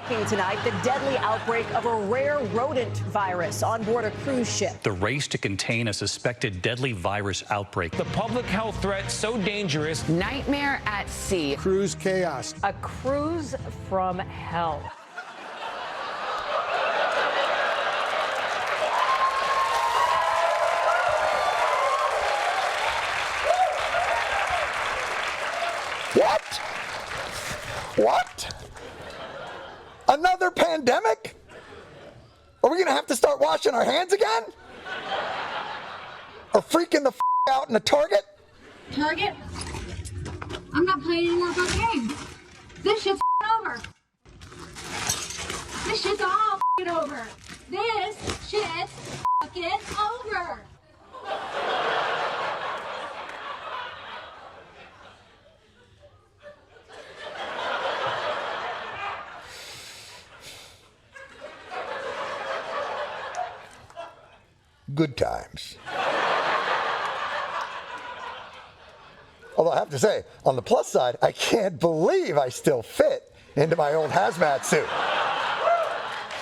Tonight, the deadly outbreak of a rare rodent virus on board a cruise ship. The race to contain a suspected deadly virus outbreak. The public health threat so dangerous. Nightmare at sea. Cruise chaos. A cruise from hell. What? Another pandemic? Are we going to have to start washing our hands again? Or freaking the out in a Target? Target? I'm not playing any more games. This shit's over. This shit's all over. This shit's fucking over. Good times. Although I have to say, on the plus side, I can't believe I still fit into my old hazmat suit.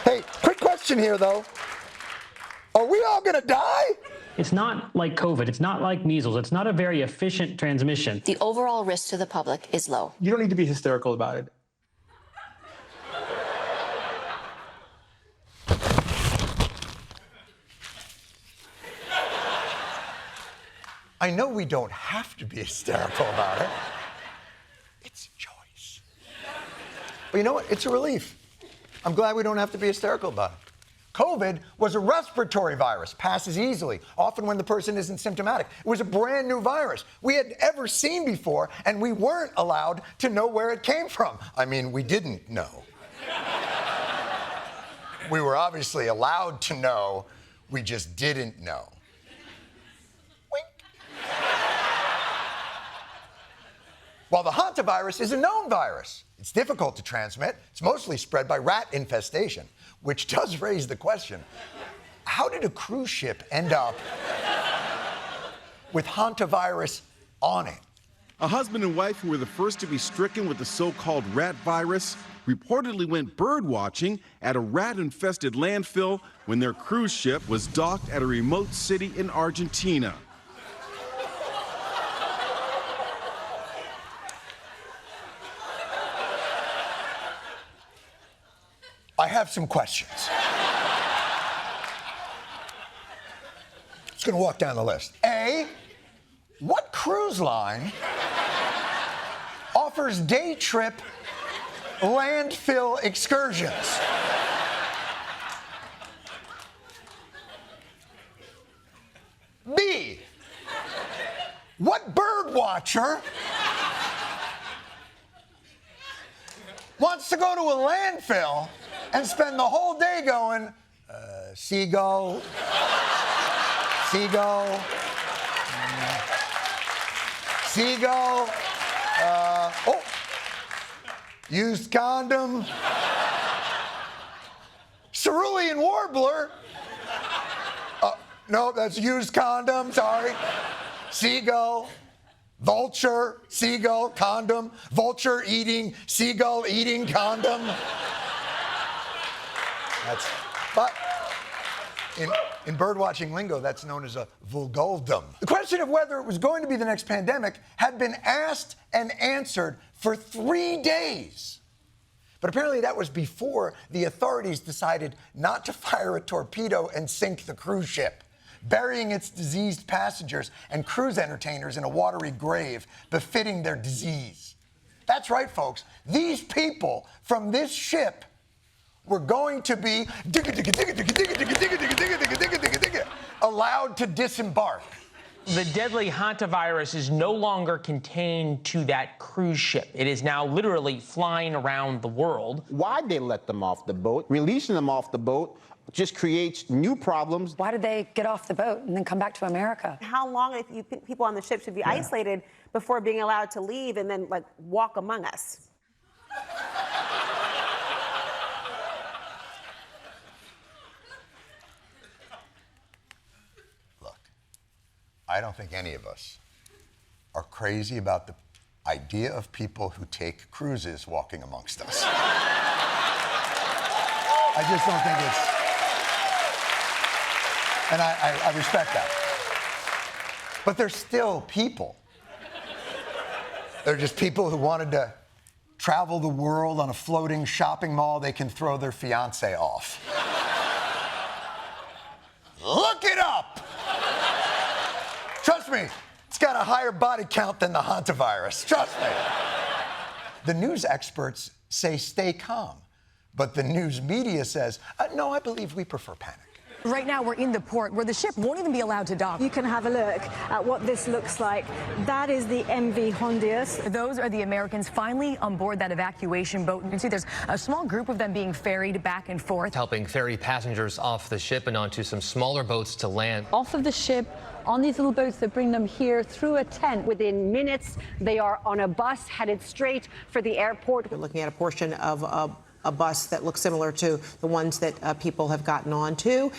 Hey, quick question here though. Are we all gonna die? It's not like COVID. It's not like measles. It's not a very efficient transmission. The overall risk to the public is low. You don't need to be hysterical about it. I know we don't have to be hysterical about it. It's a choice. But you know what? It's a relief. I'm glad we don't have to be hysterical about it. COVID was a respiratory virus, passes easily, often when the person isn't symptomatic. It was a brand new virus we had ever seen before, and we weren't allowed to know where it came from. I mean, we didn't know. We were obviously allowed to know, we just didn't know. While the Hantavirus is a known virus, it's difficult to transmit. It's mostly spread by rat infestation, which does raise the question, how did a cruise ship end up with Hantavirus on it? A husband and wife who were the first to be stricken with the so-called rat virus reportedly went bird watching at a rat-infested landfill when their cruise ship was docked at a remote city in Argentina. I have some questions. Just gonna walk down the list. A, what cruise line offers day trip landfill excursions? B, what bird watcher wants to go to a landfill and spend the whole day going, seagull, seagull, seagull, used condom, cerulean warbler, no, that's used condom, sorry, seagull, vulture, seagull, condom, vulture eating, seagull eating condom. But in birdwatching lingo, that's known as a vulguldum. The question of whether it was going to be the next pandemic had been asked and answered for 3 days. But apparently that was before the authorities decided not to fire a torpedo and sink the cruise ship, burying its diseased passengers and cruise entertainers in a watery grave befitting their disease. That's right, folks. These people from this ship were going to be allowed to disembark. The deadly hantavirus is no longer contained to that cruise ship. It is now literally flying around the world. Why'd they let them off the boat? Releasing them off the boat just creates new problems. Why did they get off the boat and then come back to America? How long if you think people on the ship should be isolated before being allowed to leave and then like walk among us? I don't think any of us are crazy about the idea of people who take cruises walking amongst us. I just don't think it's... And I respect that. But they're still people. They're just people who wanted to travel the world on a floating shopping mall they can throw their fiancé off. Look it up! Trust me, it's got a higher body count than the hantavirus. Trust me. The news experts say stay calm, but the news media says, no, I believe we prefer panic. Right now, we're in the port where the ship won't even be allowed to dock. You can have a look at what this looks like. That is the MV Honduras. Those are the Americans finally on board that evacuation boat. You can see there's a small group of them being ferried back and forth. Helping ferry passengers off the ship and onto some smaller boats to land. Off of the ship, on these little boats that bring them here through a tent. Within minutes, they are on a bus headed straight for the airport. We're looking at a portion of a bus that looks similar to the ones that people have gotten onto.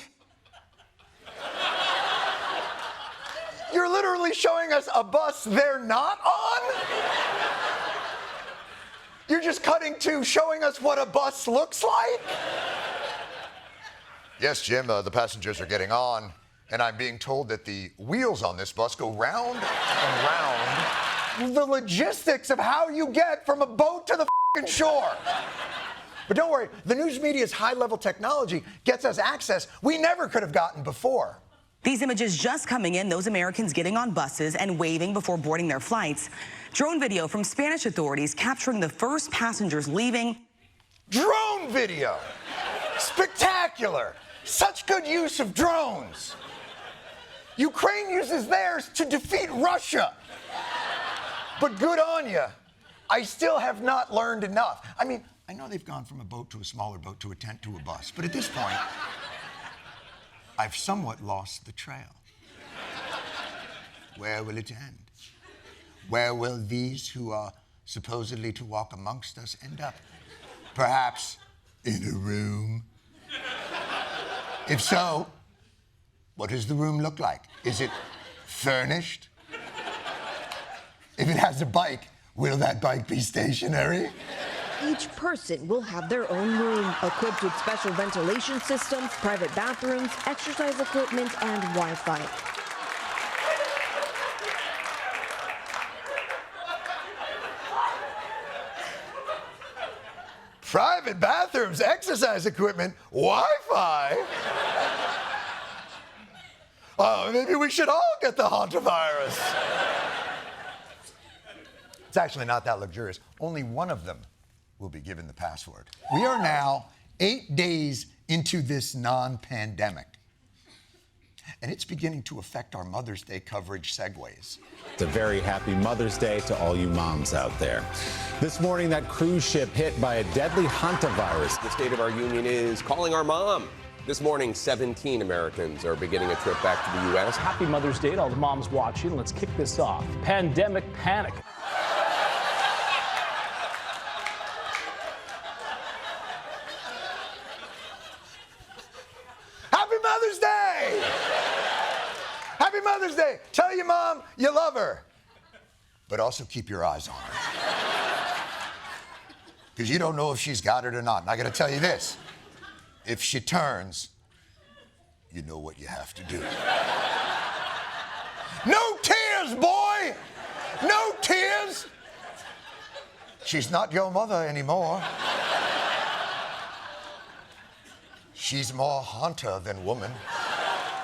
You're literally showing us a bus they're not on? You're just cutting to showing us what a bus looks like? Yes, Jim, the passengers are getting on, and I'm being told that the wheels on this bus go round and round. The logistics of how you get from a boat to the f***ing shore. But don't worry, the news media's high-level technology gets us access we never could have gotten before. These images just coming in, those Americans getting on buses and waving before boarding their flights. Drone video from Spanish authorities capturing the first passengers leaving. Drone video! Spectacular! Such good use of drones! Ukraine uses theirs to defeat Russia. But good on you. I still have not learned enough. I mean, I know they've gone from a boat to a smaller boat to a tent to a bus, but at this point, I've somewhat lost the trail. Where will it end? Where will these who are supposedly to walk amongst us end up? Perhaps in a room? If so, what does the room look like? Is it furnished? If it has a bike, will that bike be stationary? Each person will have their own room, equipped with special ventilation systems, private bathrooms, exercise equipment, and Wi-Fi. Private bathrooms, exercise equipment, Wi-Fi? Oh, maybe we should all get the hantavirus. It's actually not that luxurious. Only one of them will be given the password. We are now 8 days into this non-pandemic, and it's beginning to affect our Mother's Day coverage segues. It's a very happy Mother's Day to all you moms out there. This morning, that cruise ship hit by a deadly hantavirus. The State of our Union is calling our mom. This morning, 17 Americans are beginning a trip back to the U.S. Happy Mother's Day to all the moms watching. Let's kick this off. Pandemic panic. Happy Mother's Day! Happy Mother's Day! Tell your mom you love her, but also keep your eyes on her. Because you don't know if she's got it or not. And I gotta tell you this, if she turns, you know what you have to do. No tears, boy! No tears! She's not your mother anymore. She's more hunter than woman.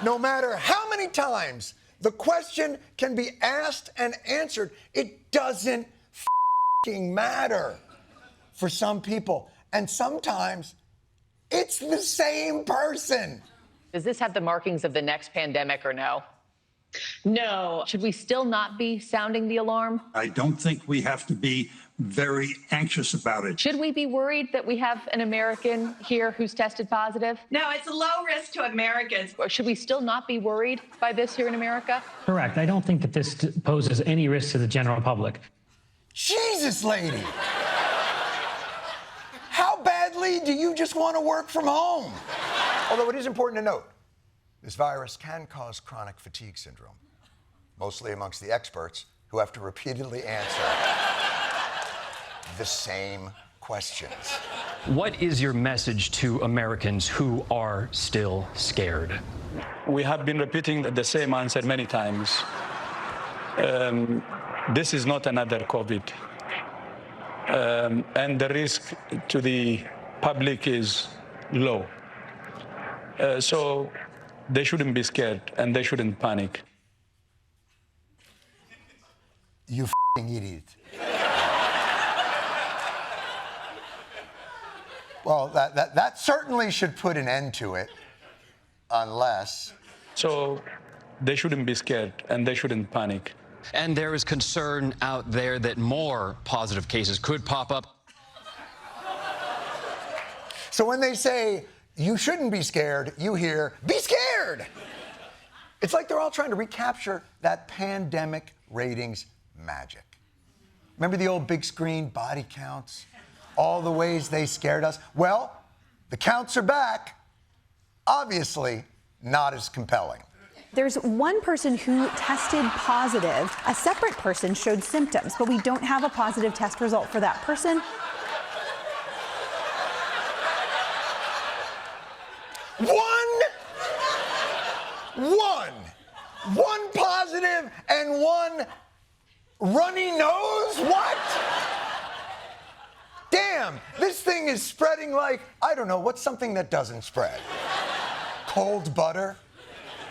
No matter how many times the question can be asked and answered, it doesn't f***ing matter for some people. And sometimes it's the same person. Does this have the markings of the next pandemic or no? No. Should we still not be sounding the alarm? I don't think we have to be very anxious about it. Should we be worried that we have an American here who's tested positive? No, it's a low risk to Americans. Or should we still not be worried by this here in America? Correct. I don't think that this poses any risk to the general public. Jesus, lady! How badly do you just want to work from home? Although it is important to note, this virus can cause chronic fatigue syndrome, mostly amongst the experts who have to repeatedly answer the same questions. What is your message to Americans who are still scared? We have been repeating the same answer many times. This is not another COVID. And the risk to the public is low. So they shouldn't be scared and they shouldn't panic. You f***ing idiot. Well, that certainly should put an end to it, unless... So they shouldn't be scared and they shouldn't panic. And there is concern out there that more positive cases could pop up. So when they say, you shouldn't be scared, you hear, be scared! It's like they're all trying to recapture that pandemic ratings magic. Remember the old big screen body counts? All the ways they scared us? Well, the counts are back. Obviously, not as compelling. There's one person who tested positive. A separate person showed symptoms, but we don't have a positive test result for that person. One positive and one runny nose? What? Damn, this thing is spreading like, I don't know, what's something that doesn't spread? Cold butter?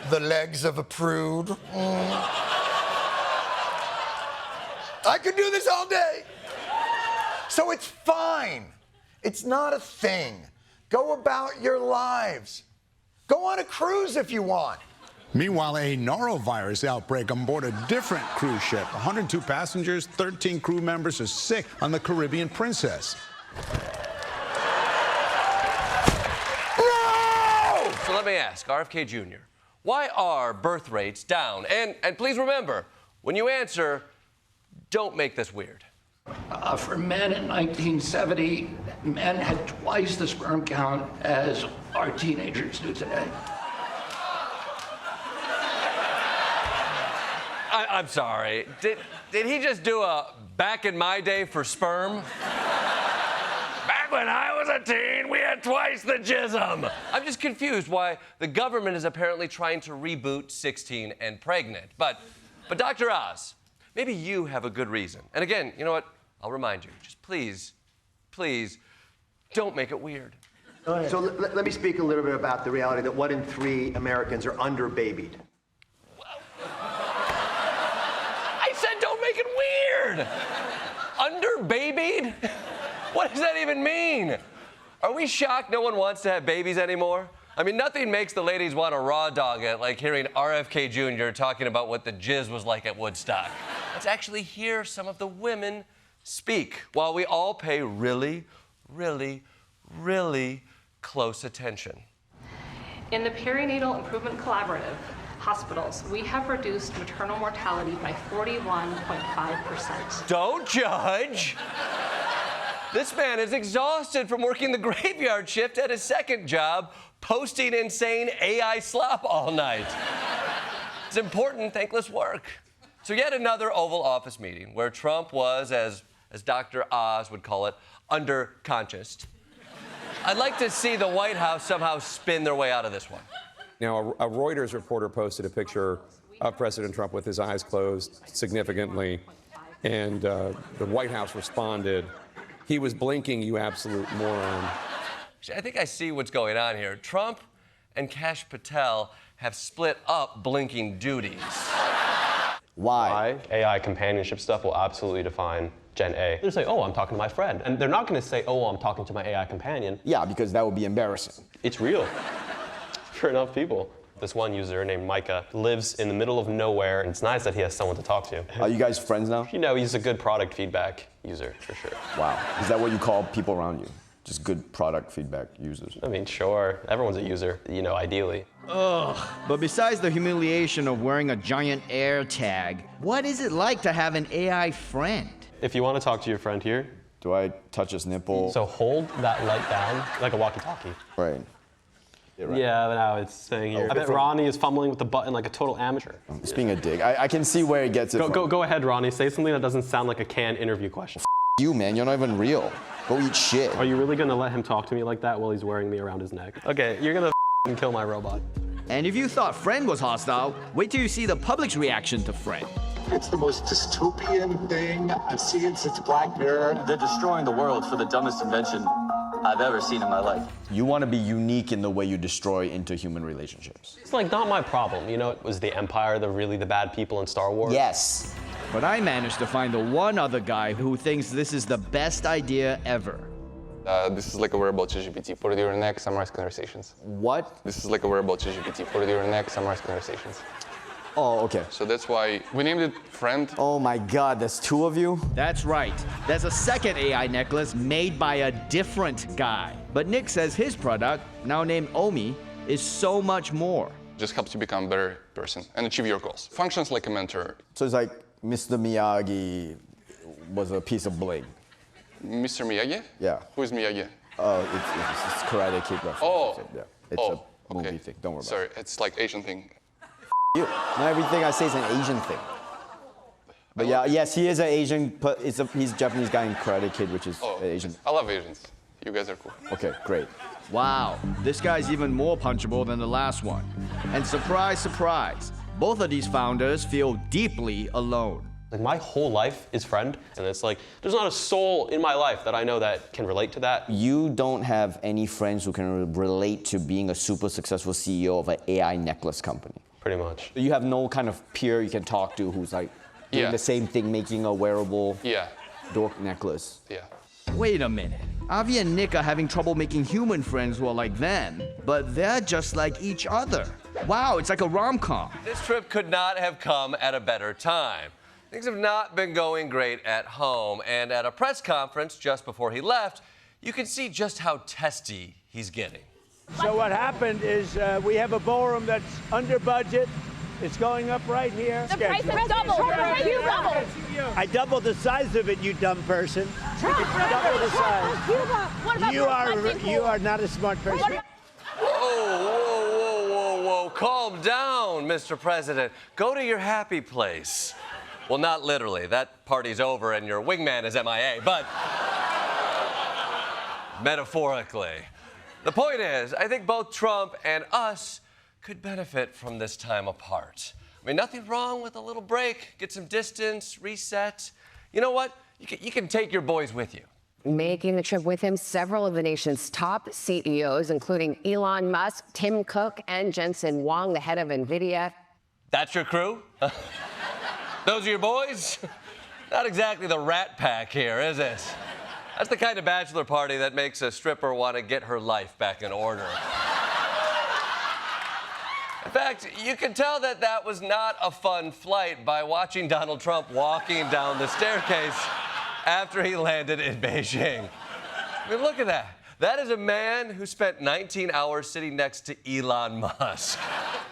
The legs of a prude? I could do this all day. So it's fine. It's not a thing. Go about your lives. Go on a cruise if you want. Meanwhile, a norovirus outbreak on board a different cruise ship. 102 passengers, 13 crew members are sick on the Caribbean Princess. No! So let me ask, RFK Jr., why are birth rates down? And please remember, when you answer, don't make this weird. For men in 1970, men had twice the sperm count as our teenagers do today. I'm sorry. Did he just do a back in my day for sperm? Back when I was a teen, we had twice the jism. I'm just confused why the government is apparently trying to reboot 16 and pregnant. But Dr. Oz, maybe you have a good reason. And again, you know what? I'll remind you. Just please, don't make it weird. So let me speak a little bit about the reality that 1 in 3 Americans are under-babied. Make it weird. Under-babied? What does that even mean? Are we shocked no one wants to have babies anymore? I mean, nothing makes the ladies want to raw dog it like hearing RFK Jr. talking about what the jizz was like at Woodstock. Let's actually hear some of the women speak while we all pay really, really, really close attention. In the Perinatal Improvement Collaborative, hospitals, we have reduced maternal mortality by 41.5%. Don't judge. This man is exhausted from working the graveyard shift at his second job, posting insane AI slop all night. It's important, thankless work. So yet another Oval Office meeting where Trump was, as Dr. Oz would call it, under-conscious. I'd like to see the White House somehow spin their way out of this one. Now, a Reuters reporter posted a picture of President Trump with his eyes closed significantly, and the White House responded, "He was blinking, you absolute moron." I think I see what's going on here. Trump and Kash Patel have split up blinking duties. Why? AI companionship stuff will absolutely define Gen A. They'll say, oh, I'm talking to my friend. And they're not going to say, oh, I'm talking to my AI companion. Yeah, because that would be embarrassing. It's real. For enough people. This one user named Micah lives in the middle of nowhere, and it's nice that he has someone to talk to. Are you guys friends now? You know, he's a good product feedback user, for sure. Wow. Is that what you call people around you? Just good product feedback users? I mean, sure. Everyone's a user, you know, ideally. Ugh. But besides the humiliation of wearing a giant air tag, what is it like to have an AI friend? If you want to talk to your friend here. Do I touch his nipple? So hold that light down like a walkie-talkie. Right. Yeah, but now it's saying here. I bet Ronnie is fumbling with the button like a total amateur. It's being a dig. I can see where he gets it from. Go ahead, Ronnie. Say something that doesn't sound like a canned interview question. you, man. You're not even real. Go eat shit. Are you really gonna let him talk to me like that while he's wearing me around his neck? Okay, you're gonna kill my robot. And if you thought Friend was hostile, wait till you see the public's reaction to Friend. It's the most dystopian thing I've seen since Black Mirror. They're destroying the world for the dumbest invention I've ever seen in my life. You want to be unique in the way you destroy interhuman relationships. It's like not my problem. You know, was the Empire really the bad people in Star Wars? Yes. But I managed to find the one other guy who thinks this is the best idea ever. This is like a wearable ChatGPT. Put it on your neck, summarize conversations. What? This is like a wearable ChatGPT. Put it on your neck, summarize conversations. Oh, okay. So that's why we named it Friend. Oh my God, there's two of you? That's right. There's a second AI necklace made by a different guy. But Nick says his product, now named Omi, is so much more. Just helps you become a better person and achieve your goals. Functions like a mentor. So it's like Mr. Miyagi was a piece of bling. Mr. Miyagi? Yeah. Who is Miyagi? It's Karate Kid reference. Oh. Yeah. It's a movie thing. Don't worry about Sorry, it's like Asian thing. You. Not everything I say is an Asian thing. But yeah, yes, he is an Asian, but he's a Japanese guy in Karate Kid, which is Asian. I love Asians. You guys are cool. Okay, great. Wow, this guy's even more punchable than the last one. And surprise, surprise, both of these founders feel deeply alone. Like my whole life is Friend, and it's like, there's not a soul in my life that I know that can relate to that. You don't have any friends who can relate to being a super successful CEO of an AI necklace company. Pretty much. You have no kind of peer you can talk to who's like doing the same thing, making a wearable dork necklace. Yeah. Wait a minute. Avi and Nick are having trouble making human friends who are like them, but they're just like each other. Wow, it's like a rom-com. This trip could not have come at a better time. Things have not been going great at home, and at a press conference just before he left, you can see just how testy he's getting. So what happened is we have a ballroom that's under budget. It's going up right here. The price is doubled. You doubled. I doubled the size of it, you dumb person. Trump, double the size. What about you are not a smart person. Whoa. Calm down, Mr. President. Go to your happy place. Well, not literally. That party's over and your wingman is MIA, but metaphorically. The point is, I think both Trump and us could benefit from this time apart. I mean, nothing wrong with a little break, get some distance, reset. You know what? You can take your boys with you. Making the trip with him, several of the nation's top CEOs, including Elon Musk, Tim Cook, and Jensen Huang, the head of NVIDIA. That's your crew? Those are your boys? Not exactly the Rat Pack here, is it? That's the kind of bachelor party that makes a stripper want to get her life back in order. In fact, you can tell that that was not a fun flight by watching Donald Trump walking down the staircase after he landed in Beijing. I mean, look at that. That is a man who spent 19 hours sitting next to Elon Musk.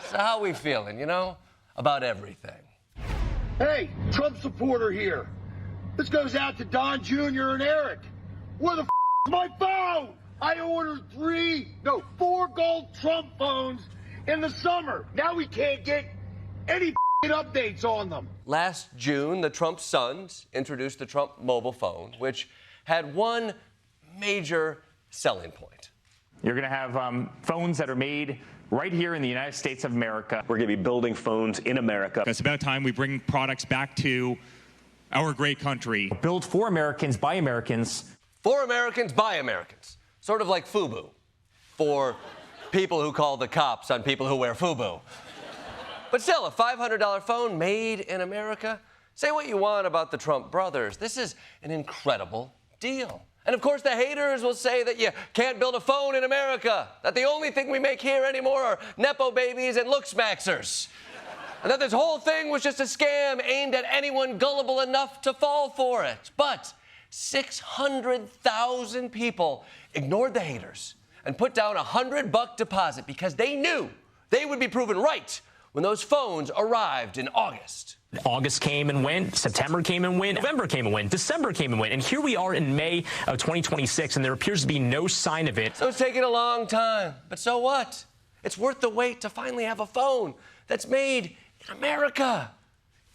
So how are we feeling, you know, about everything? Hey, Trump supporter here. This goes out to Don Jr. and Eric. Where the is my phone? I ordered 4 gold Trump phones in the summer. Now we can't get any updates on them. Last June, the Trump sons introduced the Trump mobile phone, which had one major selling point. You're going to have phones that are made right here in the United States of America. We're going to be building phones in America. It's about time we bring products back to our great country. Built for Americans, by Americans. For Americans, by Americans. Sort of like FUBU. For people who call the cops on people who wear FUBU. But still, a $500 phone made in America? Say what you want about the Trump brothers. This is an incredible deal. And of course, the haters will say that you can't build a phone in America, that the only thing we make here anymore are Nepo babies and look-smaxers, and that this whole thing was just a scam aimed at anyone gullible enough to fall for it. But 600,000 people ignored the haters and put down a $100 deposit because they knew they would be proven right when those phones arrived in August. August came and went, September came and went, November came and went, December came and went, and here we are in May of 2026, and there appears to be no sign of it. So it's taken a long time, but so what? It's worth the wait to finally have a phone that's made in America.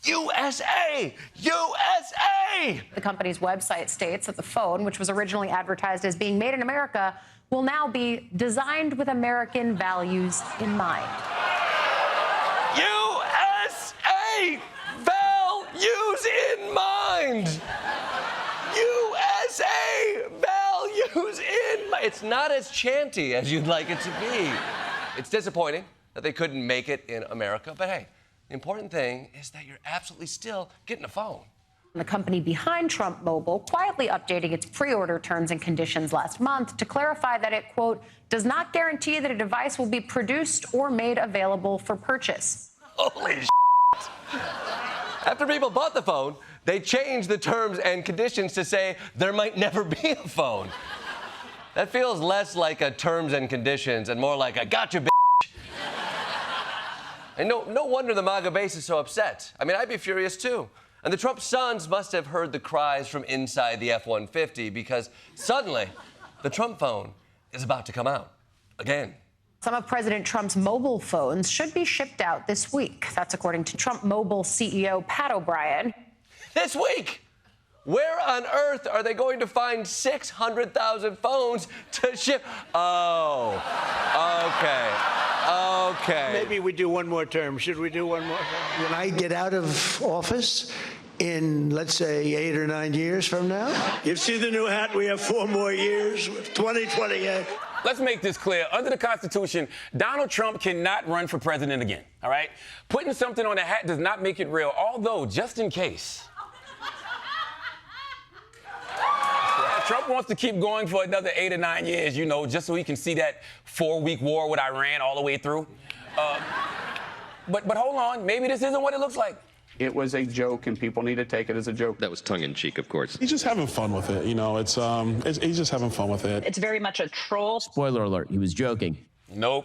USA! USA! The company's website states that the phone, which was originally advertised as being made in America, will now be designed with American values in mind. USA! Values in mind! USA! Values in mind! It's not as chanty as you'd like it to be. It's disappointing that they couldn't make it in America, but hey, the important thing is that you're absolutely still getting a phone. The company behind Trump Mobile quietly updating its pre-order terms and conditions last month to clarify that it, quote, does not guarantee that a device will be produced or made available for purchase. Holy shit. After people bought the phone, they changed the terms and conditions to say there might never be a phone. That feels less like a terms and conditions and more like a gotcha, bitch. And no wonder the MAGA base is so upset. I mean, I'd be furious too. And the Trump sons must have heard the cries from inside the F-150 because suddenly the Trump phone is about to come out again. Some of President Trump's mobile phones should be shipped out this week. That's according to Trump Mobile CEO Pat O'Brien. This week? Where on earth are they going to find 600,000 phones to ship? Oh, okay. Maybe we do one more term. Should we do one more term? When I get out of office in, let's say, 8 or 9 years from now. You see the new hat? We have 4 more years, 2028. Let's make this clear. Under the Constitution, Donald Trump cannot run for president again, all right? Putting something on a hat does not make it real, although, just in case. Trump wants to keep going for another 8 or 9 years, you know, just so he can see that 4-week war with Iran all the way through. But hold on, maybe this isn't what it looks like. It was a joke, and people need to take it as a joke. That was tongue-in-cheek, of course. He's just having fun with it, you know. He's just having fun with it. It's very much a troll. Spoiler alert, he was joking. Nope.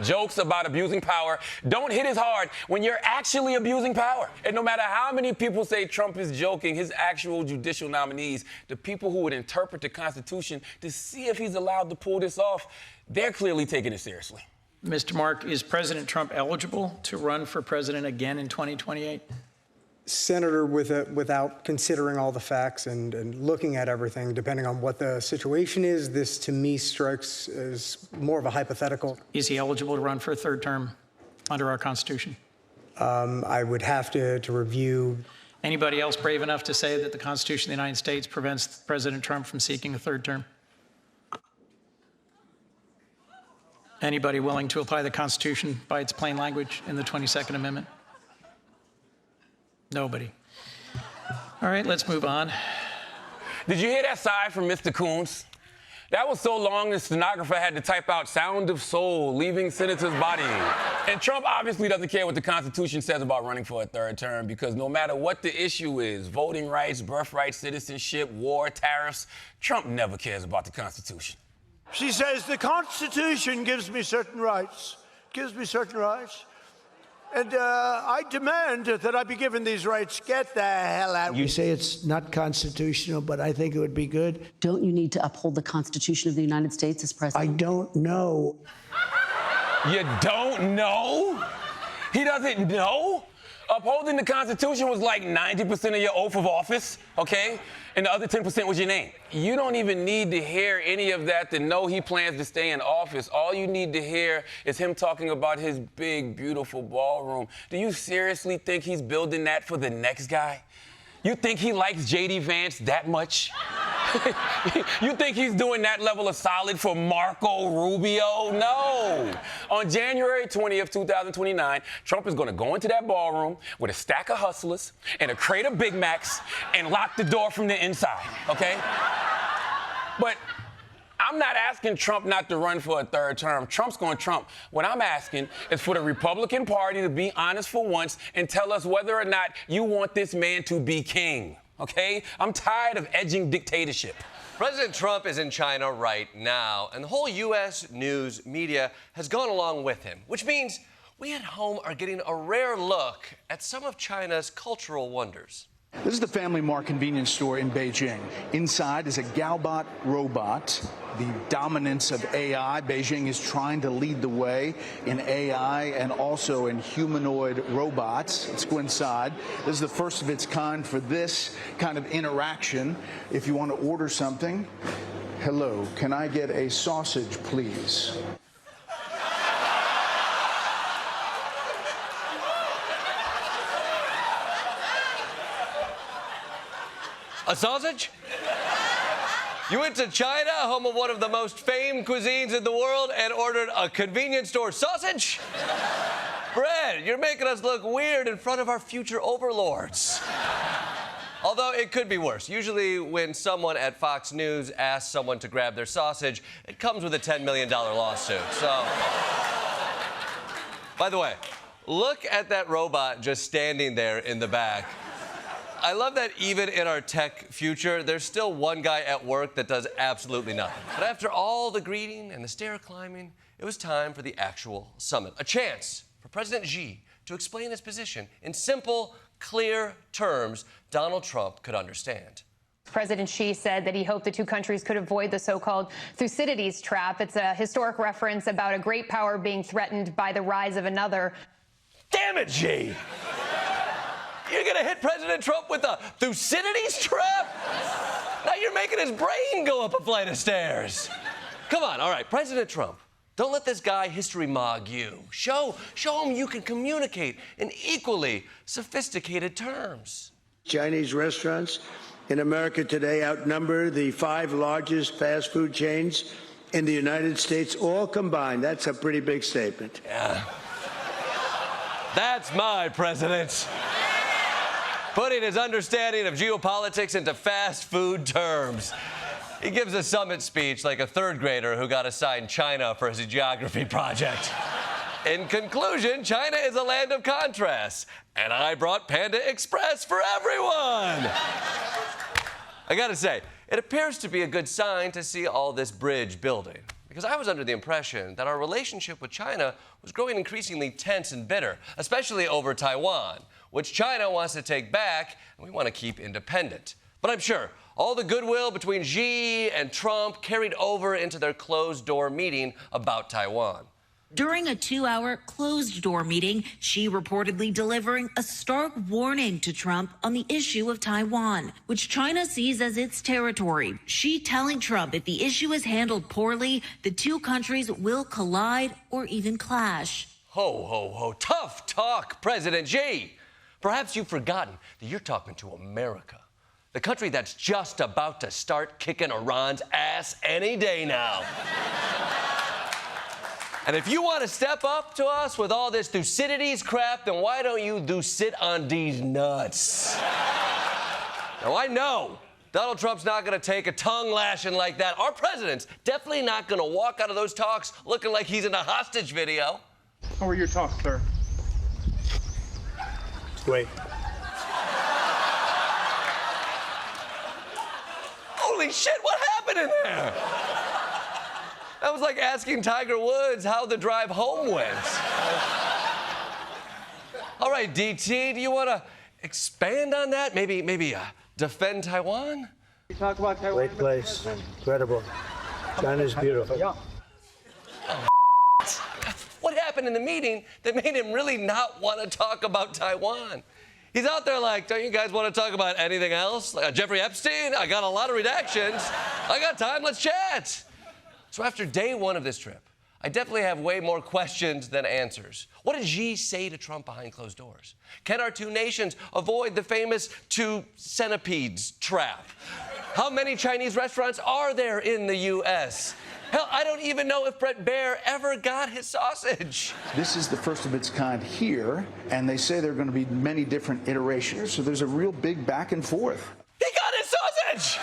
Jokes about abusing power don't hit as hard when you're actually abusing power. And no matter how many people say Trump is joking, his actual judicial nominees, the people who would interpret the Constitution to see if he's allowed to pull this off, they're clearly taking it seriously. Mr. Mark, is President Trump eligible to run for president again in 2028? Senator, without considering all the facts and looking at everything, depending on what the situation is, this to me strikes as more of a hypothetical. Is he eligible to run for a third term under our Constitution? I would have to review. Anybody else brave enough to say that the Constitution of the United States prevents President Trump from seeking a third term? Anybody willing to apply the Constitution by its plain language in the 22nd Amendment? Nobody. All right, let's move on. Did you hear that sigh from Mr. Coons? That was so long the stenographer had to type out sound of soul leaving senator's body. And Trump obviously doesn't care what the Constitution says about running for a third term because no matter what the issue is, voting rights, birthright citizenship, war, tariffs, Trump never cares about the Constitution. She says the Constitution gives me certain rights. And I demand that I be given these rights. Get the hell out. You say it's not constitutional, but I think it would be good. Don't you need to uphold the Constitution of the United States as president? I don't know. You don't know? He doesn't know? Upholding the Constitution was like 90% of your oath of office, okay? And the other 10% was your name. You don't even need to hear any of that to know he plans to stay in office. All you need to hear is him talking about his big, beautiful ballroom. Do you seriously think he's building that for the next guy? You think he likes J.D. Vance that much? You think he's doing that level of solid for Marco Rubio? No. On January 20th, 2029, Trump is going to go into that ballroom with a stack of hustlers and a crate of Big Macs and lock the door from the inside, okay? But I'm not asking Trump not to run for a third term. Trump's going to Trump. What I'm asking is for the Republican Party to be honest for once and tell us whether or not you want this man to be king, okay? I'm tired of edging dictatorship. President Trump is in China right now, and the whole U.S. news media has gone along with him, which means we at home are getting a rare look at some of China's cultural wonders. This is the Family Mart convenience store in Beijing. Inside is a Gilbert robot. The dominance of AI. Beijing is trying to lead the way in AI and also in humanoid robots. Let's go inside. This is the first of its kind for this kind of interaction. If you want to order something, hello, can I get a sausage, please? A sausage? You went to China, home of one of the most famed cuisines in the world, and ordered a convenience store sausage? Brad, you're making us look weird in front of our future overlords. Although it could be worse. Usually when someone at Fox News asks someone to grab their sausage, it comes with a $10 million lawsuit. So, by the way, look at that robot just standing there in the back. I love that even in our tech future, there's still one guy at work that does absolutely nothing. But after all the greeting and the stair climbing, it was time for the actual summit. A chance for President Xi to explain his position in simple, clear terms Donald Trump could understand. President Xi said that he hoped the two countries could avoid the so-called Thucydides trap. It's a historic reference about a great power being threatened by the rise of another. Damn it, Xi! You're gonna hit President Trump with a Thucydides trap? Now you're making his brain go up a flight of stairs. Come on, all right, President Trump, don't let this guy history mog you. Show him you can communicate in equally sophisticated terms. Chinese restaurants in America today outnumber the 5 largest fast food chains in the United States, all combined. That's a pretty big statement. Yeah. That's my president. Putting his understanding of geopolitics into fast food terms. He gives a summit speech like a third grader who got assigned China for his geography project. In conclusion, China is a land of contrasts, and I brought Panda Express for everyone. I gotta say, it appears to be a good sign to see all this bridge building, because I was under the impression that our relationship with China was growing increasingly tense and bitter, especially over Taiwan, which China wants to take back and we want to keep independent. But I'm sure all the goodwill between Xi and Trump carried over into their closed-door meeting about Taiwan. During a 2-hour closed-door meeting, Xi reportedly delivering a stark warning to Trump on the issue of Taiwan, which China sees as its territory. Xi telling Trump if the issue is handled poorly, the two countries will collide or even clash. Ho, ho, ho. Tough talk, President Xi. Perhaps you've forgotten that you're talking to America, the country that's just about to start kicking Iran's ass any day now. And if you want to step up to us with all this Thucydides crap, then why don't you sit on these nuts? Now, I know Donald Trump's not going to take a tongue lashing like that. Our president's definitely not going to walk out of those talks looking like he's in a hostage video. How are your talks, sir? Wait. Holy shit, what happened in there? That was like asking Tiger Woods how the drive home went. All right, DT, do you want to expand on that? Maybe defend Taiwan? You talk about Taiwan. Great place. Incredible. China's beautiful. Yeah. Oh, what happened in the meeting that made him really not want to talk about Taiwan? He's out there like, don't you guys want to talk about anything else? Like Jeffrey Epstein? I got a lot of redactions. I got time, let's chat. So after day one of this trip, I definitely have way more questions than answers. What did Xi say to Trump behind closed doors? Can our two nations avoid the famous 2 centipedes trap? How many Chinese restaurants are there in the U.S.? Hell, I don't even know if Brett Baer ever got his sausage. This is the first of its kind here, and they say there are going to be many different iterations, so there's a real big back and forth. He got his sausage!